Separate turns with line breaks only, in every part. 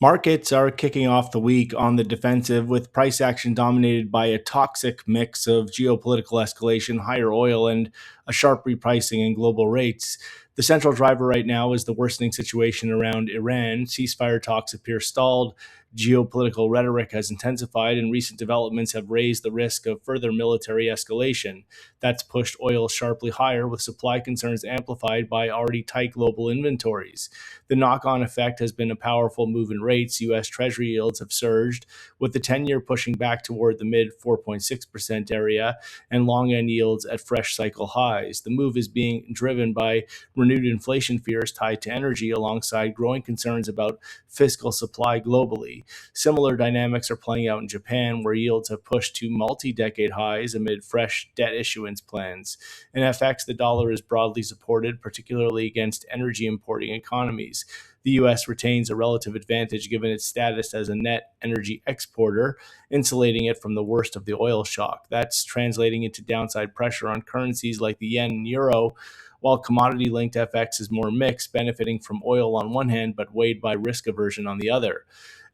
Markets are kicking off the week on the defensive with price action dominated by a toxic mix of geopolitical escalation, higher oil, and a sharp repricing in global rates. The central driver right now is the worsening situation around Iran. Ceasefire talks appear stalled. Geopolitical rhetoric has intensified, and recent developments have raised the risk of further military escalation. That's pushed oil sharply higher, with supply concerns amplified by already tight global inventories. The knock on effect has been a powerful move in rates. U.S. Treasury yields have surged, with the 10-year pushing back toward the mid 4.6% area and long end yields at fresh cycle highs. The move is being driven by renewed inflation fears tied to energy alongside growing concerns about fiscal supply globally. Similar dynamics are playing out in Japan, where yields have pushed to multi decade highs amid fresh debt issuance plans. In FX, the dollar is broadly supported, particularly against energy importing economies. The U.S. retains a relative advantage given its status as a net energy exporter, insulating it from the worst of the oil shock. That's translating into downside pressure on currencies like the yen and euro, while commodity linked FX is more mixed, benefiting from oil on one hand but weighed by risk aversion on the other.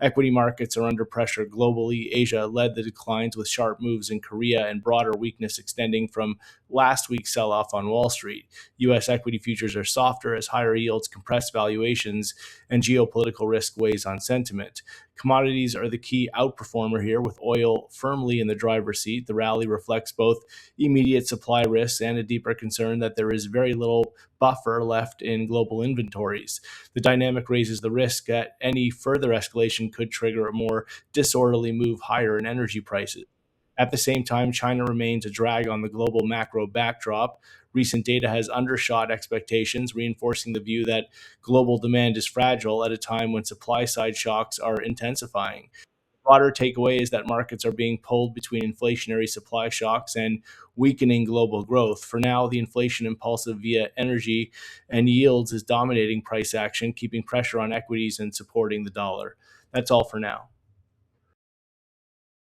Equity markets are under pressure globally. Asia led the declines with sharp moves in Korea and broader weakness extending from last week's sell off on Wall Street. U.S. equity futures are softer as higher yields compress valuations and geopolitical risk weighs on sentiment. Commodities are the key outperformer here, with oil firmly in the driver's seat. The rally reflects both immediate supply risks and a deeper concern that there is very little buffer left in global inventories. The dynamic raises the risk that any further escalation could trigger a more disorderly move higher in energy prices. At the same time, China remains a drag on the global macro backdrop. Recent data has undershot expectations, reinforcing the view that global demand is fragile at a time when supply side shocks are intensifying. The broader takeaway is that markets are being pulled between inflationary supply shocks and weakening global growth. For now, the inflation impulsive via energy and yields is dominating price action, keeping pressure on equities and supporting the dollar. That's all for now.